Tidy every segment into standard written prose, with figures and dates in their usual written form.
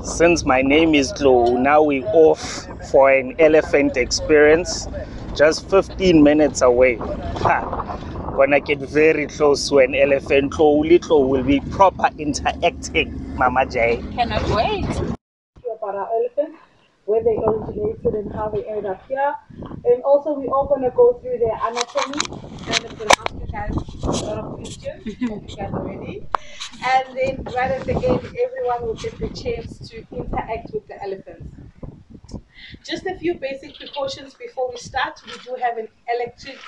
Since my name is Glo, now we're off for an elephant experience just 15 minutes away. Ha. Gonna get very close to an elephant. Glo will be proper interacting, Mama J. Cannot wait. About our elephants, where they originated and how they ended up here. And also we're all gonna go through their anatomy, and I'm gonna ask you guys a lot of questions. Hope you guys are ready. And then right at the end, everyone will get the chance to interact with the elephants. Just a few basic precautions before we start. We do have an active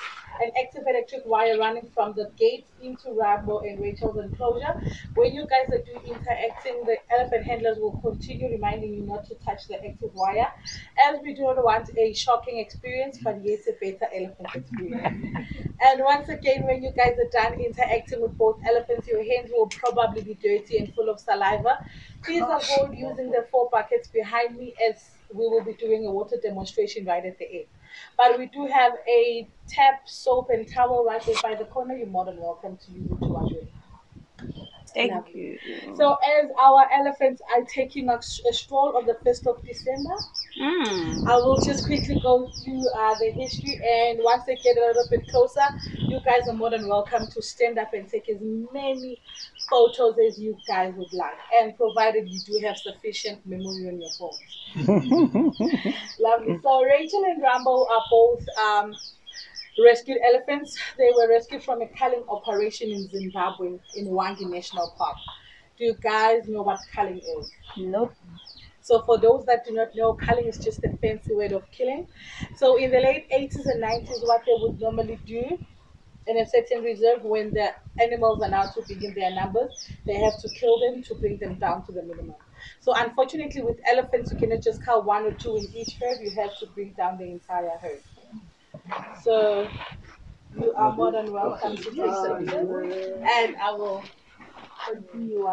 electric wire running from the gate into Rambo and Rachel's enclosure. When you guys are doing interacting, the elephant handlers will continue reminding you not to touch the active wire, as we do not want a shocking experience, but yet a better elephant experience. And once again, when you guys are done interacting with both elephants, your hands will probably be dirty and full of saliva. Please avoid using the 4 buckets behind me, as we will be doing a water demonstration right at the end. But we do have a tap, soap, and towel right there by the corner. You're more than welcome to use it to wash it. Thank you. So, as our elephants are taking a stroll on the 1st of December, I will just quickly go through the history, and once they get a little bit closer, you guys are more than welcome to stand up and take as many photos as you guys would like, and provided you do have sufficient memory on your phones. Lovely. So Rachel and Rambo are both rescued elephants. They were rescued from a culling operation in Zimbabwe in Wangi National Park. Do you guys know what culling is? Nope. So for those that do not know, culling is just a fancy word of killing. So in the late 80s and 90s, what they would normally do in a certain reserve, when the animals are now too big in their numbers, they have to kill them to bring them down to the minimum. So unfortunately, with elephants, you cannot just cull 1 or 2 in each herd. You have to bring down the entire herd. So you are more than welcome to take pictures, and I will continue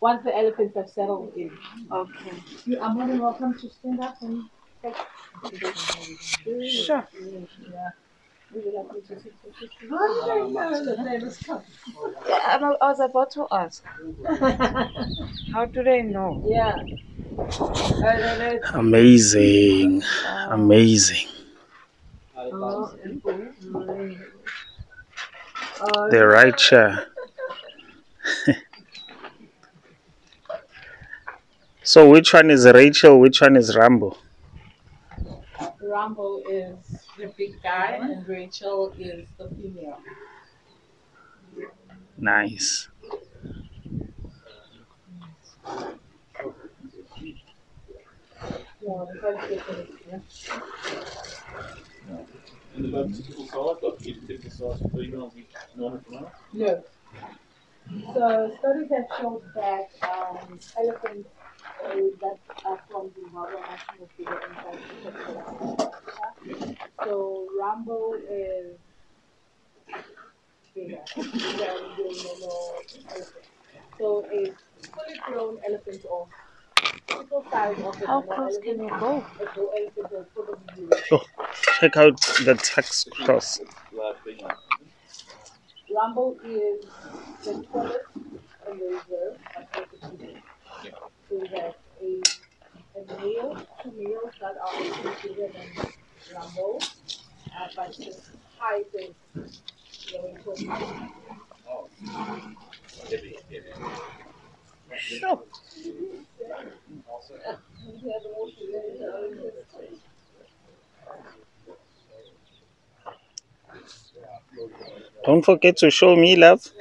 once the elephants have settled in. Okay. You are more than welcome to stand up and take Sure. Yeah. Would you like me to take pictures? Yeah, I was about to ask. How do they know? Yeah. Amazing. Amazing. They're right here. So which one is Rachel? Which one is Rambo? Rambo is the big guy, and Rachel is the female. Nice. Yeah, the first difference, yeah. No. So studies have shown that elephants that are from Zimbabwe are much more bigger in size. So Rambo is bigger than the normal elephant. So a fully grown elephant or typical size of the How normal close can elephant, you go? a bull elephant will probably be Oh, check out the tax cross. Rambo is the tallest in the reserve, but also female. So we have a male, 2 males that are also bigger than Rambo, but his height is Rachel. Sure. Don't forget to show me, love.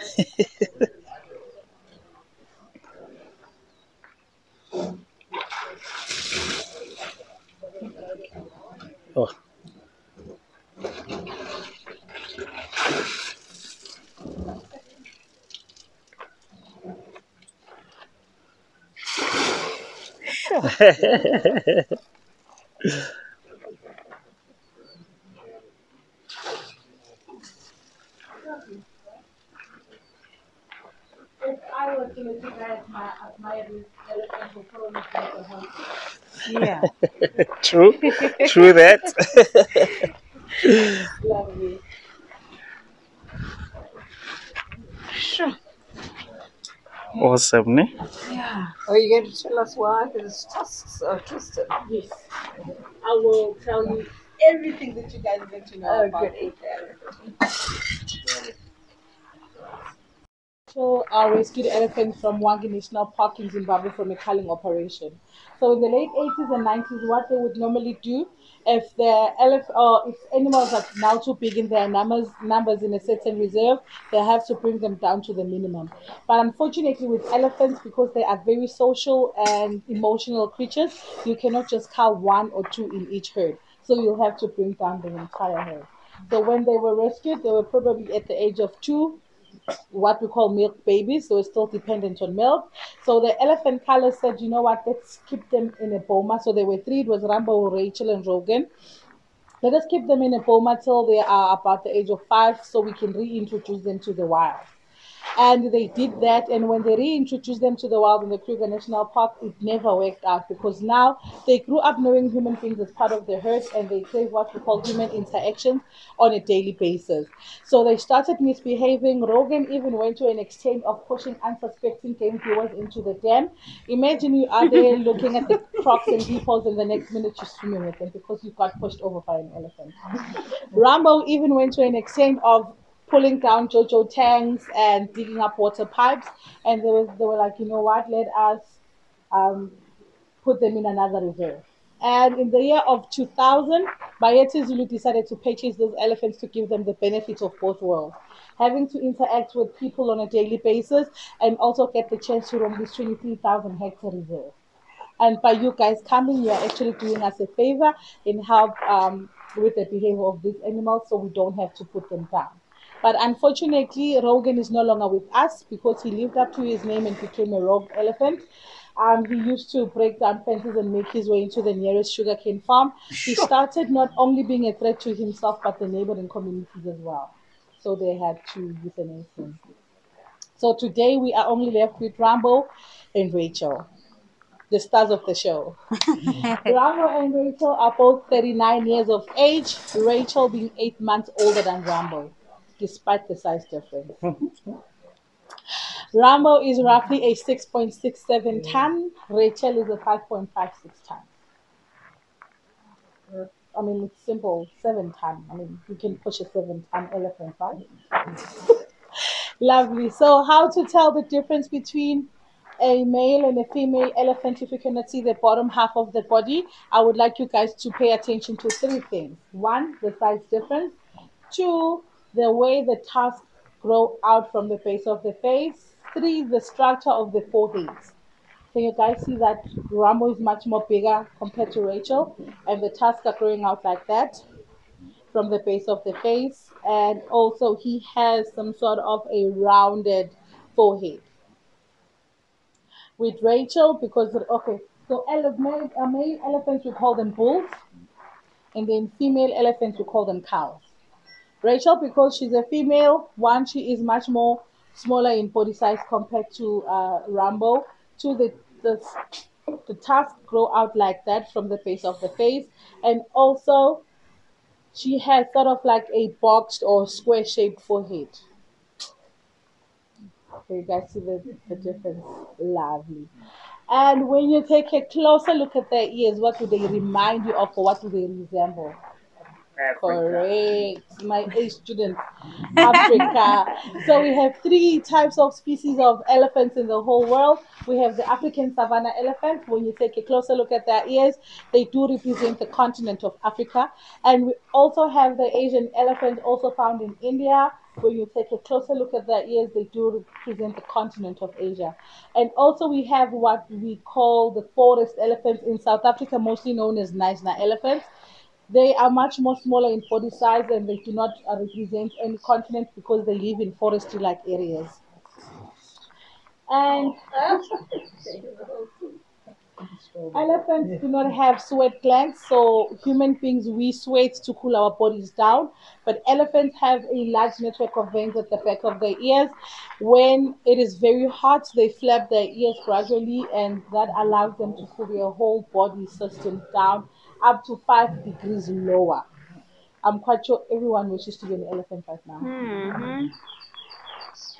Oh. Sure. If I were to let you guys admire this elephant, will probably take a home. Yeah. True. True that. Lovely. Sure. Awesome, ne? Yeah. Are you going to tell us why his tusks are twisted? Yes. I will tell you everything that you guys need to know Oh, about goody. the elephant. So, rescued elephants from Wangi National Park in Zimbabwe from a culling operation. So, in the late 80s and 90s, what they would normally do if the or if animals are now too big in their numbers in a certain reserve, they have to bring them down to the minimum. But unfortunately, with elephants, because they are very social and emotional creatures, you cannot just cull one or two in each herd. So, you'll have to bring down the entire herd. So, when they were rescued, they were probably at the age of 2, what we call milk babies, so it's still dependent on milk. So the elephant color said, you know what, let's keep them in a boma. So there were three, it was Rambo, Rachel, and Rogan. Let us keep them in a boma till they are about the age of 5 so we can reintroduce them to the wild. And they did that. And when they reintroduced them to the wild in the Kruger National Park, it never worked out because now they grew up knowing human beings as part of the herd and they crave what we call human interactions on a daily basis. So they started misbehaving. Rogan even went to an extent of pushing unsuspecting game viewers into the den. Imagine you are there looking at the crocs and hippos, and the next minute you're swimming with them because you got pushed over by an elephant. Rambo even went to an extent of pulling down JoJo tanks and digging up water pipes. And they were like, you know what, let us um, put them in another reserve. And in the year of 2000, Bayete Zulu decided to purchase those elephants to give them the benefit of both worlds. Having to interact with people on a daily basis and also get the chance to roam this 23,000 hectare reserve. And by you guys coming, you are actually doing us a favor in help with the behavior of these animals so we don't have to put them down. But unfortunately, Rogan is no longer with us because he lived up to his name and became a rogue elephant. He used to break down fences and make his way into the nearest sugarcane farm. He started not only being a threat to himself but the neighboring communities as well. So they had to euthanize him. So today we are only left with Rambo and Rachel, the stars of the show. Rambo and Rachel are both 39 years of age, Rachel being 8 months older than Rambo, despite the size difference. Rambo is roughly a 6.67 ton, Rachel is a 5.56 ton. I mean, it's simple, 7 ton. I mean, you can push a 7 ton elephant, right? Lovely. So, how to tell the difference between a male and a female elephant if you cannot see the bottom half of the body? I would like you guys to pay attention to three things. One, the size difference. Two, the way the tusks grow out from the base of the face. Three, the structure of the foreheads. Can you guys see that Rambo is much more bigger compared to Rachel, and the tusks are growing out like that from the base of the face, and also he has some sort of a rounded forehead. With Rachel, because okay, so male elephants we call them bulls, and then female elephants we call them cows. Rachel, because she's a female, one, she is much more smaller in body size compared to Rambo. Two, the tusks grow out like that from the base of the face, and also she has sort of like a boxed or square shaped forehead. So you guys see the difference. Lovely. And when you take a closer look at their ears, what do they remind you of or what do they resemble? Africa. Correct. My A student, Africa. So we have three types of species of elephants in the whole world. We have the African savanna elephant. When you take a closer look at their ears, they do represent the continent of Africa. And we also have the Asian elephant, also found in India. When you take a closer look at their ears, they do represent the continent of Asia. And also we have what we call the forest elephants in South Africa, mostly known as Knysna elephants. They are much more smaller in body size and they do not represent any continent because they live in foresty like areas. And elephants do not have sweat glands, so human beings we sweat to cool our bodies down. But elephants have a large network of veins at the back of their ears. When it is very hot, they flap their ears gradually, and that allows them to cool their whole body system down up to 5 degrees lower. I'm quite sure everyone wishes to be an elephant right now. Mm-hmm.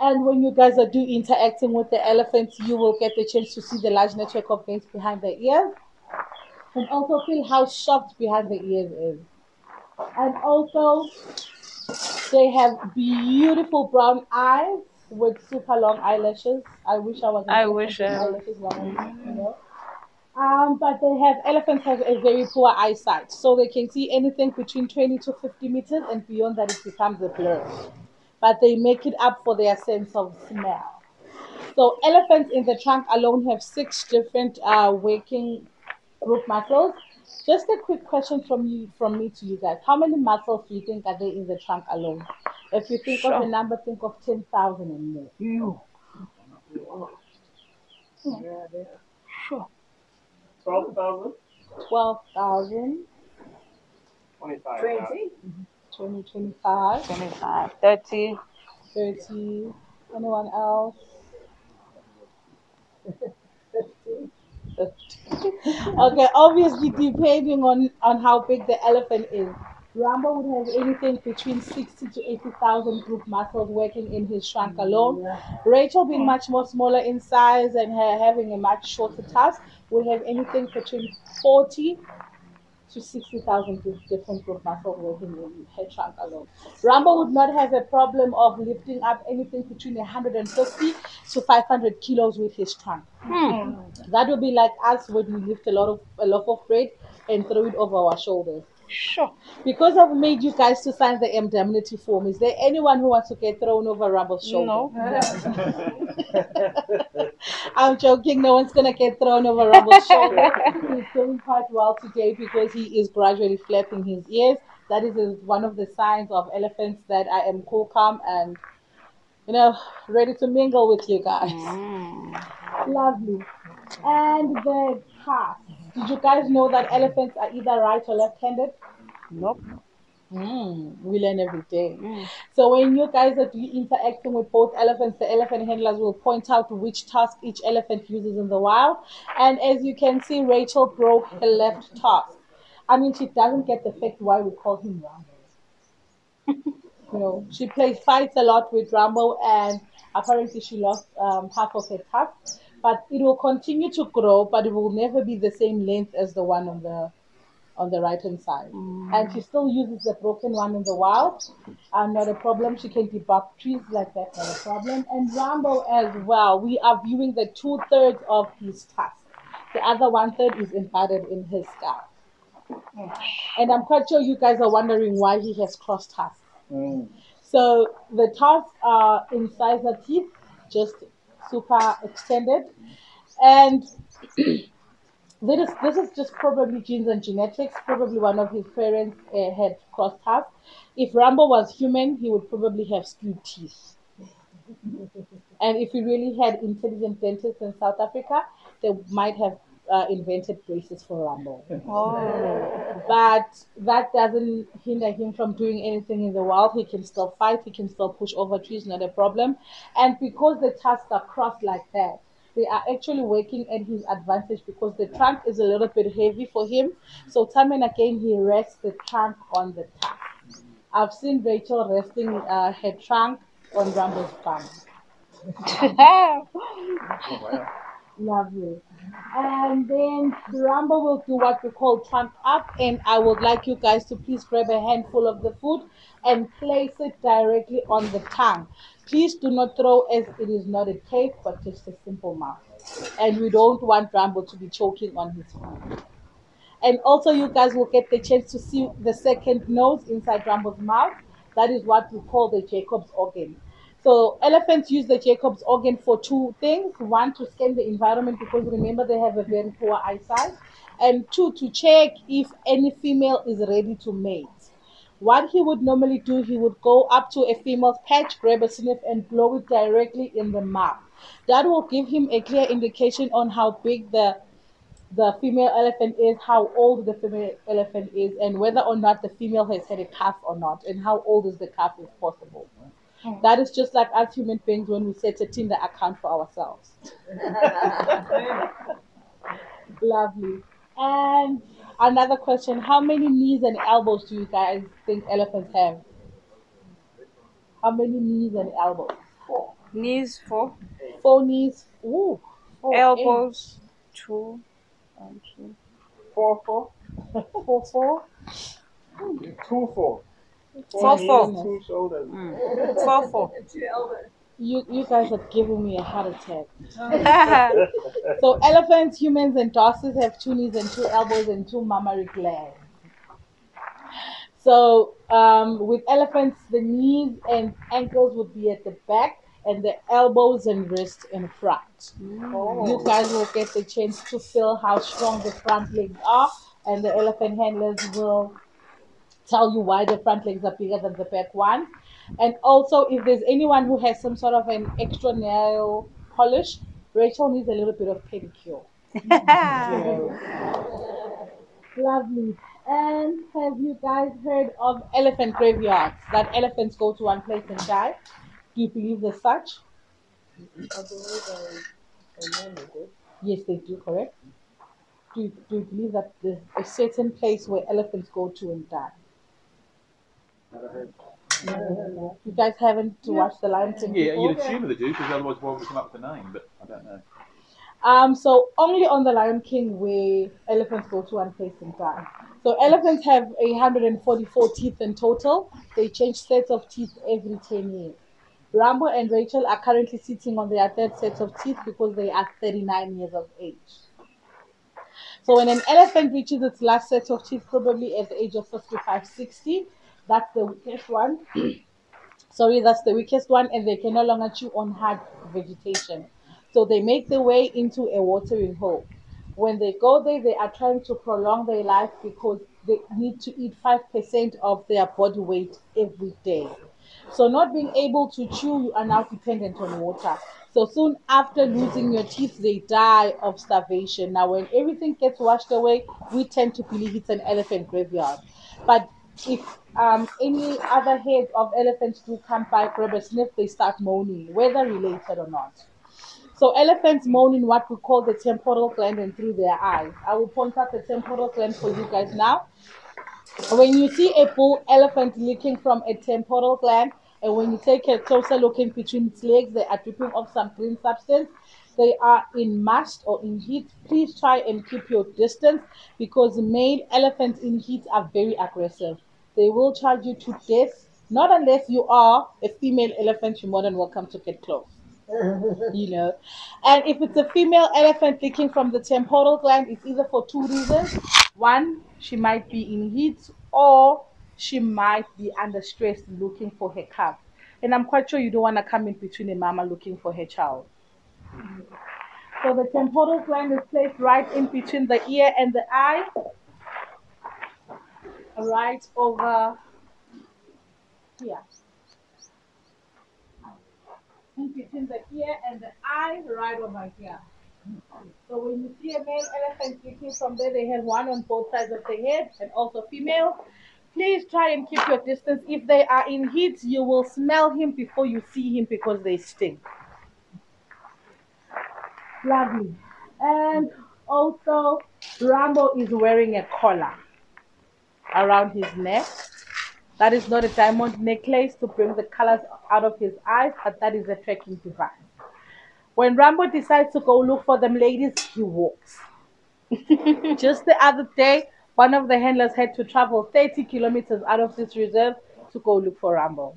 And when you guys are do interacting with the elephants, you will get the chance to see the large network of veins behind the ears and also feel how soft behind the ears is. And also, they have beautiful brown eyes with super long eyelashes. I wish I was an I elephant wish with I. eyelashes long. But elephants have a very poor eyesight, so they can see anything between 20 to 50 meters, and beyond that, it becomes a blur. But they make it up for their sense of smell. So elephants in the trunk alone have six different working group muscles. Just a quick question from me to you guys. How many muscles do you think are there in the trunk alone? If you think of a Sure. number, think of 10,000 and more. Sure. 12,000, 20, 25, 25, 30. 30. Anyone else? 50. Okay, obviously depending on how big the elephant is. Rambo would have anything between 60 to 80,000 group muscles working in his trunk alone. Rachel, being much more smaller in size and her having a much shorter tusk, would have anything between 40 to 60,000 different group muscles working in her trunk alone. Rambo would not have a problem of lifting up anything between 150 to 500 kilos with his trunk. That would be like us when we lift a loaf of bread and throw it over our shoulders. Sure. Because I've made you guys to sign the indemnity form, is there anyone who wants to get thrown over Rambo's shoulder? No. I'm joking. No one's gonna get thrown over Rumble's shoulder. He's doing quite well today because he is gradually flapping his ears. That is one of the signs of elephants that I am cool, calm, and ready to mingle with you guys. Lovely. And the task. Did you guys know that elephants are either right or left-handed? Nope. We learn every day. Mm. So when you guys are interacting with both elephants, the elephant handlers will point out which task each elephant uses in the wild. And as you can see, Rachel broke her left tusk. I mean, she doesn't get the fact why we call him Rambo. She plays fights a lot with Rambo, and apparently she lost half of her tusk. But it will continue to grow, but it will never be the same length as the one on the right hand side. And she still uses the broken one in the wild. Not a problem. She can debug trees like that, not a problem. And Rambo as well. We are viewing the 2/3 of his tusk. The other 1/3 is embedded in his scalp. And I'm quite sure you guys are wondering why he has crossed tusks. So the tusks are incisor teeth, just super extended. And this is just probably genes and genetics. Probably one of his parents had crossed half. If Rambo was human, he would probably have skewed teeth. And if we really had intelligent dentists in South Africa, they might have invented braces for Rambo. Oh. But that doesn't hinder him from doing anything in the wild. He can still fight, he can still push over trees, not a problem. And because the tusks are crossed like that, they are actually working at his advantage because the trunk is a little bit heavy for him. So time and again, he rests the trunk on the tusk. I've seen Rachel resting her trunk on Rambo's bum. Lovely. And then Rambo will do what we call trunk up, and I would like you guys to please grab a handful of the food and place it directly on the tongue. Please do not throw, as it is not a cake but just a simple mouth. And we don't want Rambo to be choking on his food. And also, you guys will get the chance to see the second nose inside Rambo's mouth. That is what we call the Jacob's organ. So, elephants use the Jacob's organ for two things: one, to scan the environment because remember they have a very poor eyesight, and two, to check if any female is ready to mate. What he would normally do, he would go up to a female's patch, grab a sniff, and blow it directly in the mouth. That will give him a clear indication on how big the female elephant is, how old the female elephant is, and whether or not the female has had a calf or not, and how old is the calf if possible. That is just like us human beings when we set a Tinder account for ourselves. Lovely. And another question: how many knees and elbows do you guys think elephants have? How many knees and elbows? Knees 4. 4 knees. Ooh, 4 8. Elbows 2. 1, 2. 4 4. 4 4. 2-4. 4 4 4. knees, 2 shoulders. 4 4. You guys are giving me a heart attack. So elephants, humans, and horses have 2 knees and 2 elbows and 2 mammary glands. So with elephants, the knees and ankles would be at the back, and the elbows and wrists in front. You guys will get the chance to feel how strong the front legs are, and the elephant handlers will tell you why the front legs are bigger than the back ones. And also, if there's anyone who has some sort of an extra nail polish, Rachel needs a little bit of pedicure. Lovely. And have you guys heard of elephant graveyards? That elephants go to one place and die? Do you believe there's such? Yes, they do, correct? Do you believe that there's a certain place where elephants go to and die? You guys haven't watched The Lion King Yeah, before? you'd assume they do, because otherwise why would they come up with the name? But I don't know. So only on the Lion King where elephants go to one place and die. So elephants have 144 teeth in total. They change sets of teeth every 10 years. Rambo and Rachel are currently sitting on their third set of teeth because they are 39 years of age. So when an elephant reaches its last set of teeth, probably at the age of 55, 60, that's the weakest one. Sorry, that's the weakest one, and they can no longer chew on hard vegetation. So they make their way into a watering hole. When they go there, they are trying to prolong their life because they need to eat 5% of their body weight every day. So, not being able to chew, you are now dependent on water. So, soon after losing your teeth, they die of starvation. Now, when everything gets washed away, we tend to believe it's an elephant graveyard. But if any other heads of elephants do come by, grab a sniff, they start moaning, whether related or not. So elephants moan in what we call the temporal gland and through their eyes. I will point out the temporal gland for you guys now. When you see a bull elephant licking from a temporal gland, and when you take a closer look in between its legs, they are dripping off some green substance. They are in must or in heat. Please try and keep your distance because male elephants in heat are very aggressive. They will charge you to death. Not unless you are a female elephant, you're more than welcome to get close. You know. And if it's a female elephant leaking from the temporal gland, it's either for two reasons. One, she might be in heat, or she might be under stress looking for her cub. And I'm quite sure you don't want to come in between a mama looking for her child. So the temporal gland is placed right in between the ear and the eye, right over here. In between the ear and the eye, right over here. So when you see a male elephant sleeping from there, they have one on both sides of the head and also female. Please try and keep your distance. If they are in heat, you will smell him before you see him because they stink. Lovely. And also, Rambo is wearing a collar around his neck. That is not a diamond necklace to bring the colors out of his eyes, but that is a tracking device. When Rambo decides to go look for them ladies, he walks. Just the other day, one of the handlers had to travel 30 kilometers out of this reserve to go look for Rambo.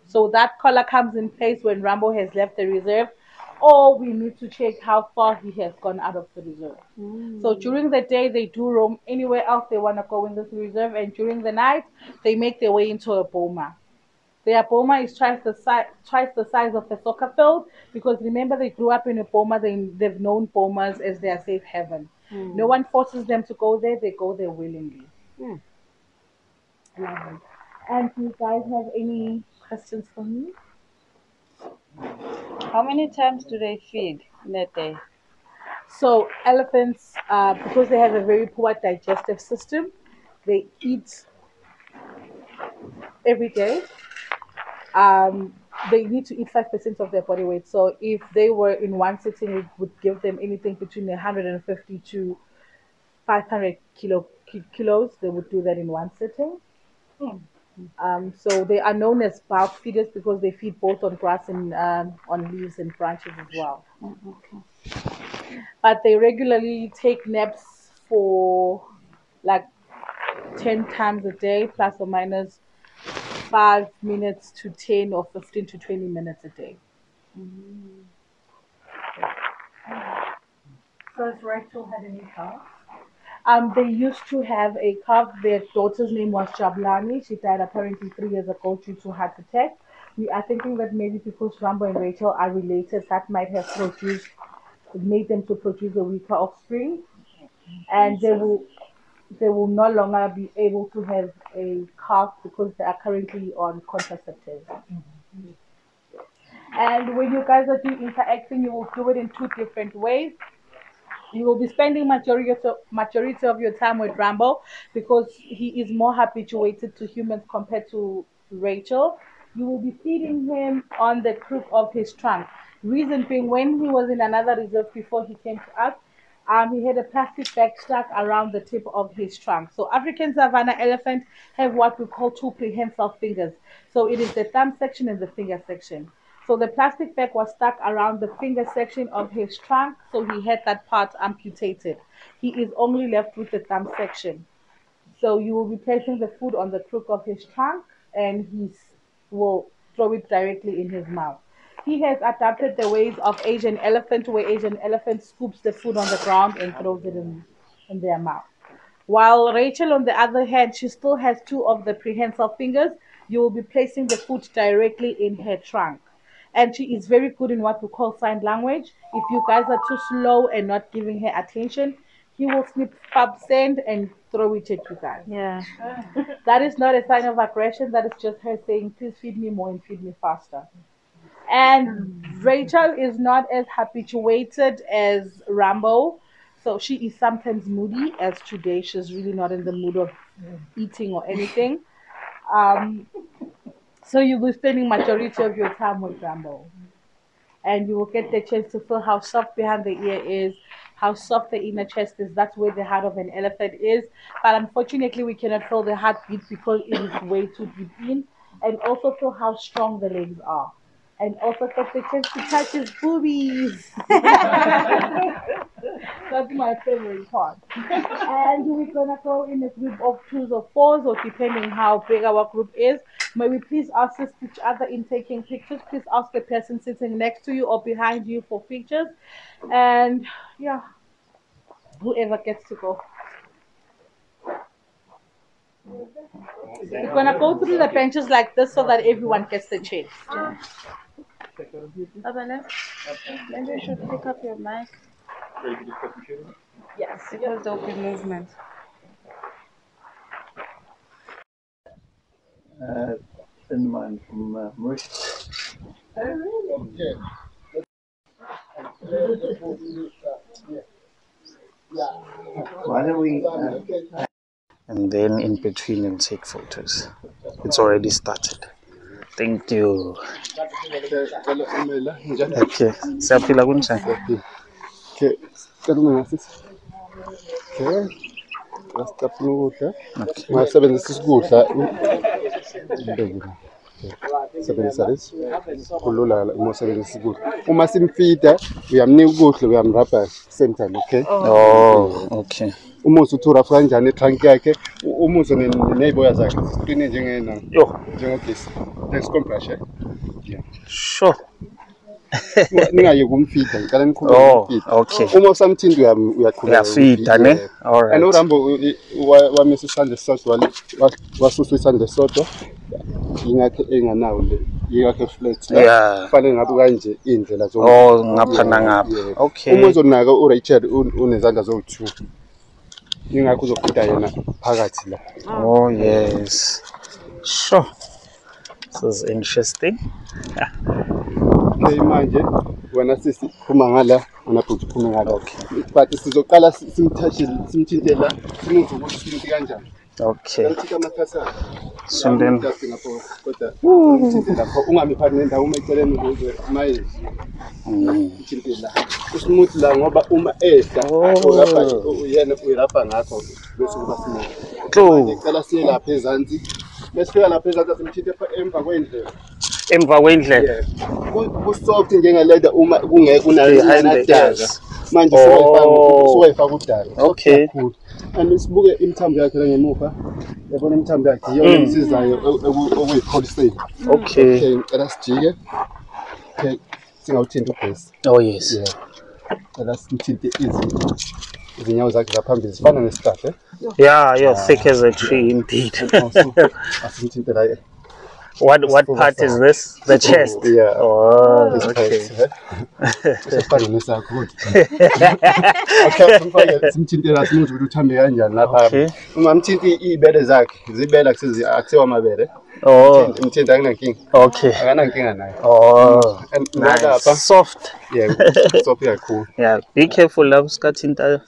So that collar comes in place when Rambo has left the reserve, or we need to check how far he has gone out of the reserve. So during the day, they do roam anywhere else they want to go in this reserve, and during the night, they make their way into a boma. Their boma is twice the size of a soccer field because remember they grew up in a boma. They've known bomas as their safe haven. No one forces them to go there. They go there willingly. Lovely. And do you guys have any questions for me? How many times do they feed in a day? So elephants, because they have a very poor digestive system, they eat every day. Um, they need to eat 5% of their body weight. So if they were in one sitting, it would give them anything between 150 to 500 kilos. They would do that in one sitting. So they are known as bulk feeders because they feed both on grass and on leaves and branches as well. But they regularly take naps for like 10 times a day, plus or minus 5 minutes to 10 or 15 to 20 minutes a day. So has Rachel had any calves? They used to have a calf. Their daughter's name was Jablani. She died apparently 3 years ago due to heart attack. We are thinking that maybe because Rambo and Rachel are related, that might have made them to produce a weaker offspring, and they will no longer be able to have a calf because they are currently on contraceptives. And when you guys are doing interacting, you will do it in two different ways. You will be spending majority of your time with Rambo because he is more habituated to humans compared to Rachel. You will be feeding him on the crook of his trunk. Reason being, when he was in another reserve before he came to us, he had a plastic bag stuck around the tip of his trunk. So African savanna elephant have what we call two prehensile fingers. So it is the thumb section and the finger section. So the plastic bag was stuck around the finger section of his trunk, so he had that part amputated. He is only left with the thumb section. So you will be placing the food on the crook of his trunk, and he will throw it directly in his mouth. He has adapted the ways of Asian elephant, where Asian elephant scoops the food on the ground and throws it in their mouth. While Rachel, on the other hand, she still has two of the prehensile fingers. You will be placing the food directly in her trunk. And she is very good in what we call sign language. If you guys are too slow and not giving her attention, he will snip, pop, send, and throw it at you guys. Yeah. That is not a sign of aggression. That is just her saying, please feed me more and feed me faster. And Rachel is not as habituated as Rambo. So she is sometimes moody, as today she's really not in the mood of eating or anything. Um, so you will be spending majority of your time with Rambo. And you will get the chance to feel how soft behind the ear is, how soft the inner chest is. That's where the heart of an elephant is. But unfortunately, we cannot feel the heartbeat because it is way too deep in. And also feel how strong the legs are. And also get the chance to touch his boobies. That's my favorite part. And we're gonna go in a group of twos or fours, or depending how big our group is. May we please assist each other in taking pictures? Please ask the person sitting next to you or behind you for pictures. And yeah, whoever gets to go. We're gonna go through the benches like this so that everyone gets the chance. Abana, maybe you should pick up your mic. Ready for discussion, shooting? Yes, because there will be movement. In mind from Mauritius. Why don't we? And then in between and take photos. It's already started. Thank you. Okay. Siyaphila kunjani? Okay, kalunga ngasisi. Okay, ngasicapha ukudla. Ngasebenzisa isikudla. Sebenzisa lesi. Kulula uma usebenzisa isikudla. Uma simfida, uyamnika ukudla, uyamrabha same time, okay? Oh, okay. Umuso uthura kanjani etrunk yakhe, umuso neziboya zakhe ziqine njengena. Yo, Njengogesi. Let's compress. Yeah. sure. Ningaye kumfida ngicela niqhubeke Oh, kumfida. okay. Uma usamthinta uyaqhubeka Uyafida ne? All right. And uRambo wamisa isandla esisodwa wasusa isandla esisodwa ingakhe enganawo le ingakhe flat la Yeah. kufanele ngabe kanje indlela Oh, ngapha nangapha. Okay. Uma uzonaka uRachel unezandla zo2 ingakho uzofida yena phakathi la. Oh, yes. Sure. This is interesting. Manje wena sisi phuma ngala wena futhi phuma ngala. But sizoqala simthinte la simuzwe ukuthi simthi kanjani. Okay. Ngithika amathasa. So then, Kodwa umthinte lapho ungamiphathi nendawo uma eceleni ukuze maye umthinte la. Usimuthi la ngoba uma ehla urapha yena uyarapha ngakho bese kuba simuthi. Ngicela siye lapha ezansi Mesifika lapha ezathi simthinte emva kwendlela. Emva kwendlela. Yeah. Kusoft njengeleda uma kungeke unanadaka. Yes. Manje siwayifaka udaka. Okay. And sibuke imithambo yakhe la ngemuva. Yabona imithambo yakhe iyona emsizayo okuyipholiseni. Okay. Ngicela sijike. Okay. Singawuthinta ugesi. Oh yes. Yeah. Ngicela simthinte izinyawo zakhe zaphambili zifana nesihlahla. Yeah, thick as a tree indeed. Asimthinte la. What part is this? The chest? Yeah. Oh, okay. Sifana nesakho kodwa. Okay, simthinte la simuthi ukuthi uthambe kanjani lapha. Uma mthinti ibele zakhe, zibela akusewa amabele. Oh. Mthinta akunankinga. Okay. Akanankinga naye. Oh. Nice. Soft. Yeah, soft kakhulu. Yeah, be careful lapho sikathinta.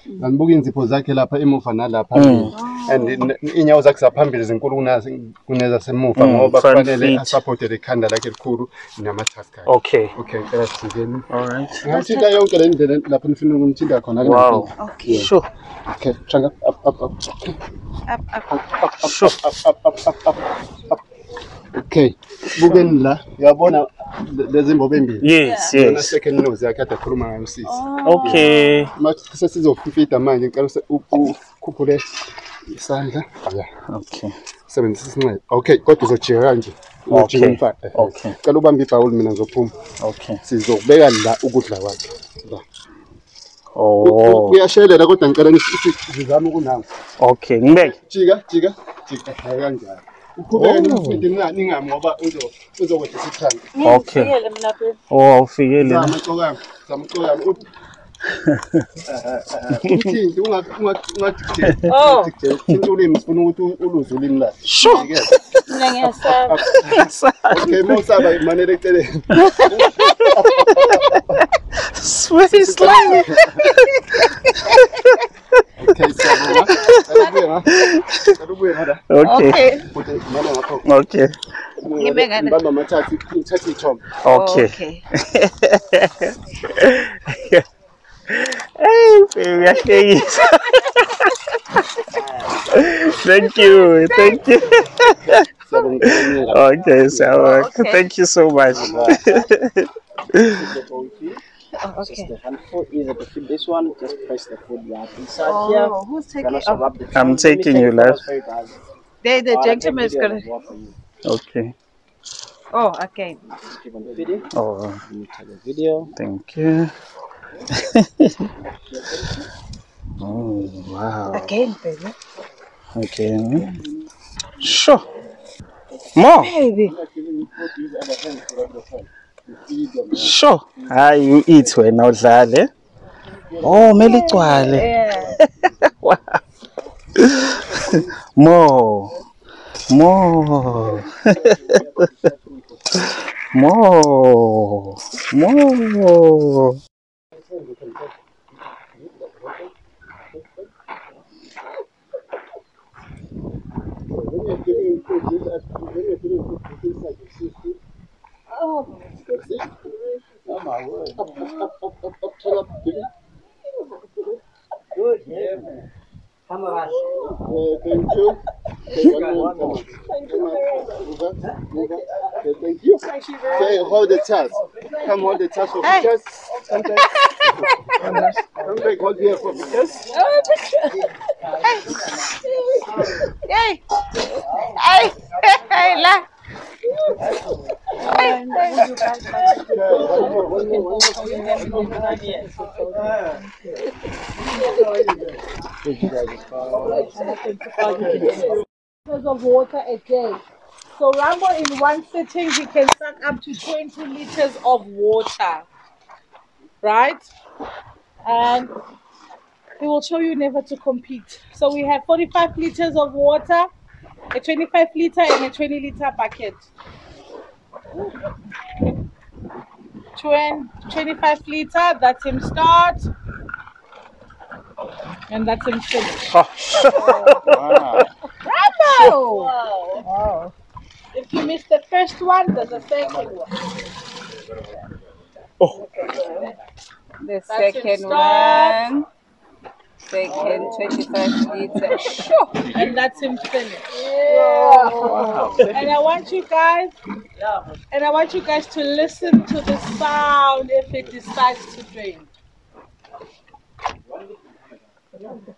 Ngibuka inzipho zakhe lapha emuva nalapha and inyawo zakhe zaphambili zinkulu kunezasemuva ngoba kufanele asupporte ikhanda lakhe elikhulu nama-task akhe. Okay. Ngicela sijikeni. Alright. Ngithinta yonke le ndlela lapho nifuna ukumthinta khona. Wow. Okay. Sure. Okay, shanga up. Up. Sure. Up. Okay. Bukeni la, uyabona lezi mbobo embili. Yes. Yona second nose yakhe ade khuluma ngayo sisi. Okay. Manje sesizofifida manje ngicela ukukhuphule isandla. Yeah. Okay. Sebenzisa isinqele. Okay, kodwa uzojika kanje. Ujika umfaka. Okay. Cela ubambe ibhawuli mina ngizophuma. Okay. Sizokubeka la ukudla kwakhe. La. Oh. Uyashelela kodwa ngicela sizame ukunawo. Okay, ngibeke. Jika kanjalo. Uqhubeke nomfidi ningami ngoba uzokwehlisa ikhanda. Okay. Oh, ufikele. Zama ucokama. Uthini ungajikijela. Oh. Thinta ulimi sifuna ukuthi uluze ulimi lakhe. Sure. Mina ngiyasaba. Okay, mawusaba imanele eceleni. Sweet slime. Okay, siyabonga. Alubuye ngada. Okay. Mama ngapho. Okay. Ngibamba amathathu ithombe. Okay. Hey, baby, thank you. Okay, so thank you so much. Okay. The handful is to feed this one, just press the food right inside here. Who's taking? I'm taking you left. The gentleman is gonna. Okay. Oh, okay. Just keep on feeding. Oh, Let me take a video. thank you. Oh, wow. Again, baby. Okay. Sure. More. Baby. Sure. You eat when udlale. Oh, meligcwale. Yeah. Wow. More. More. Oh my word. Good, yeah, man. Come on. Thank you. Thank you. Okay, hold the chest. Come hold the chest for pictures. Come back, hold here for pictures. Hey. Hey, la. Of water a day. So Rambo in one sitting he can suck up to 20 liters of water. Right? And he will show you never to compete. So we have 45 liters of water, a 25 liter and a 20 liter bucket. 25 liter, that's him start. And that's him finish. Wow. Rambo! Wow. If you miss the first one, there's a second one. The second one. Second and 25 liters. Sure. And that's him finished. Wow. And I want you guys to listen to the sound if it decides to drain.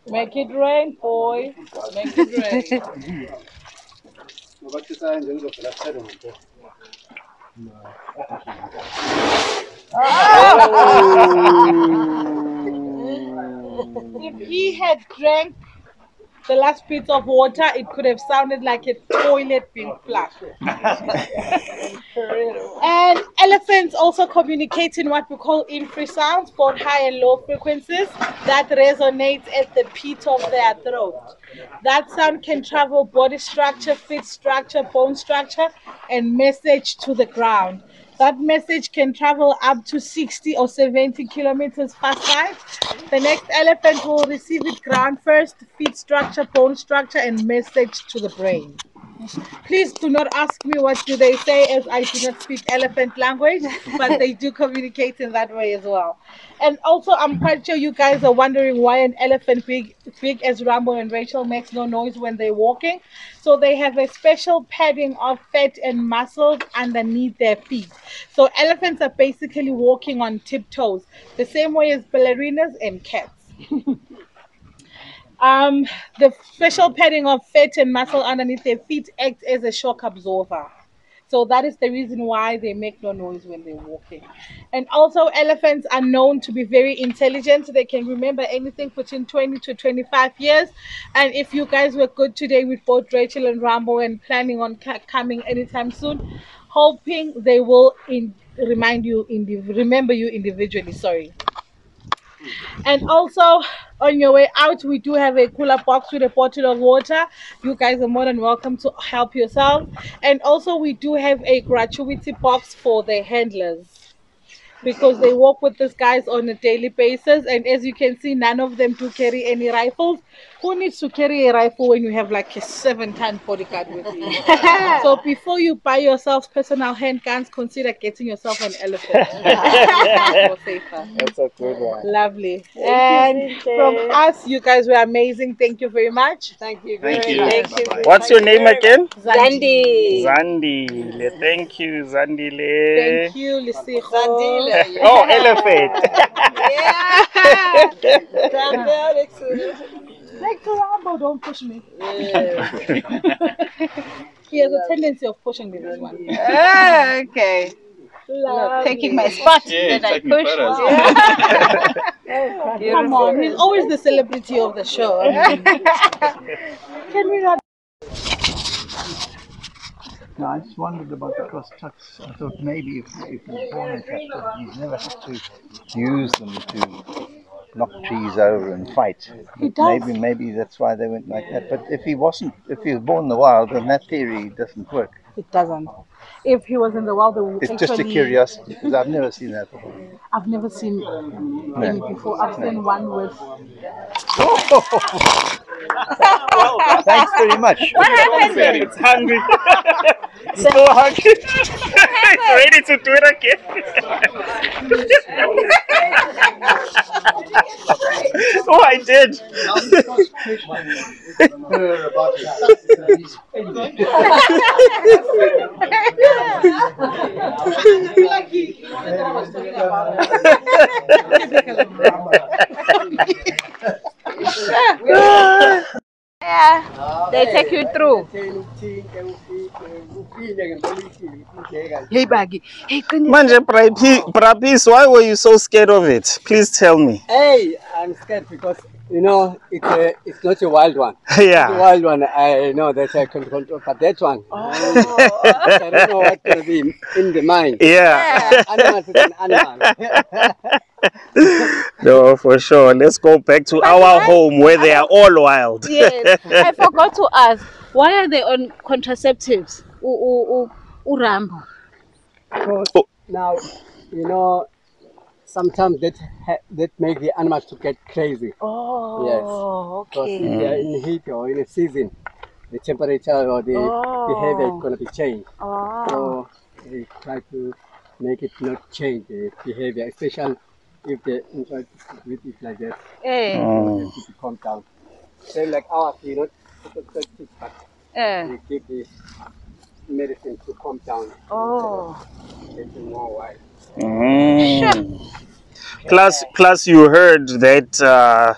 Make it rain, boy. Make it rain. If he had drank the last bit of water, it could have sounded like a toilet being flushed. And elephants also communicate in what we call infra sounds, both high and low frequencies, that resonate at the pit of their throat. That sound can travel body structure, feet structure, bone structure, and message to the ground. That message can travel up to 60 or 70 kilometers fast side. The next elephant will receive it ground first, feet structure, bone structure, and message to the brain. Please do not ask me what do they say, as I do not speak elephant language, but they do communicate in that way as well. And also, I'm quite sure you guys are wondering why an elephant big as Rambo and Rachel makes no noise when they're walking. So they have a special padding of fat and muscles underneath their feet. So elephants are basically walking on tiptoes, the same way as ballerinas and cats. The special padding of fat and muscle underneath their feet acts as a shock absorber. So that is the reason why they make no noise when they're walking. And also, elephants are known to be very intelligent. They can remember anything between 20 to 25 years. And if you guys were good today with both Rachel and Rambo and planning on coming anytime soon, hoping they will remember you individually. Sorry. And also, on your way out, we do have a cooler box with a bottle of water. You guys are more than welcome to help yourself. And also, we do have a gratuity box for the handlers, because they work with these guys on a daily basis. And as you can see, none of them do carry any rifles. Who needs to carry a rifle when you have like a 7-ton bodyguard with you? So before you buy yourself personal handguns, consider getting yourself an elephant. More safer. That's a good one. Lovely. And from us, you guys were amazing. Thank you very much. Thank you. Thank you. Thank you. What's your name again? Zandi. Zandile. Thank you, Zandile. Thank you, Lisiho. Zandile. Oh, elephant. Yeah. Stand there next to Next to Rambo, don't push me. Yeah. He has a tendency of pushing me, this one. Okay. Lovely. Taking my spot. Yeah, Then I taking push. photos. Come on, he's always the celebrity of the show. I mean, can we not? No, I just wondered about the cross tucks. I thought maybe if he's born in captivity, he's never had to use them to knock trees over and fight. But maybe that's why they went like that. But if he was born in the wild, then that theory doesn't work. It doesn't. If he was in the wild, they would It's just a curiosity because I've never seen that before. I've never seen any before. I've seen one with. Thanks very much. What happened then? It's hungry. So hungry. It's ready to do it again. Oh, I did. Yeah, they take you through. Hey, Baggy. Hey, goodness. Manje, Prapis, why were you so scared of it? Please tell me. Hey, I'm scared because it's not a wild one. Yeah. The wild one, I know that I can control, but that one, I don't know what to be in the mind. Yeah. Animal is an animal. No, for sure. Let's go back to our home where they are all wild. Yes, I forgot to ask. Why are they on contraceptives? Rambo. Now, sometimes that make the animals to get crazy. Oh, yes. Because okay. if they are in heat or in a season, the temperature or the behavior is going to be changed. Oh. So they try to make it not change the behavior, especially if they inside with it like that, Eh. they have to calm down. Same like ours, you know, but we give the medicine to calm down. Oh. Getting more wise. Plus, you heard that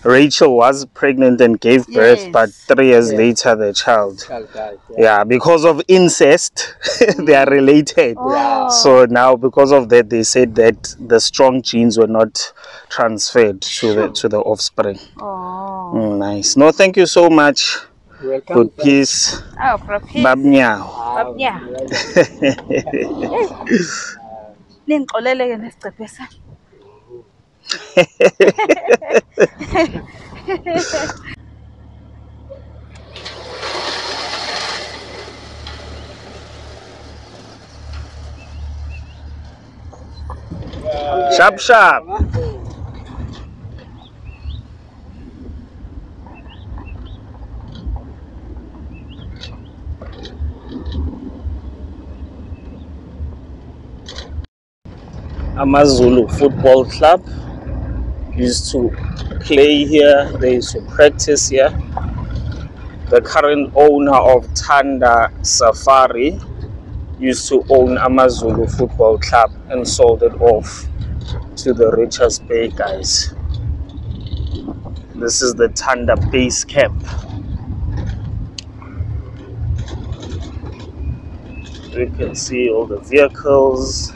Rachel was pregnant and gave birth, Yes. but 3 years later the child. Died, Yeah, because of incest, they are related. Oh. So now, because of that, they said that the strong genes were not transferred to the offspring. Oh. Nice. No, thank you so much. Welcome. Good peace. Oh, for a piece. Babnyao. Babnya. Ningixolele ke nesicephe Sharp, sharp. Amazulu Football Club used to play here, they used to practice here. The current owner of Tanda Safari used to own Amazulu Football Club and sold it off to the Richards Bay guys. This is the Tanda base camp. You can see all the vehicles.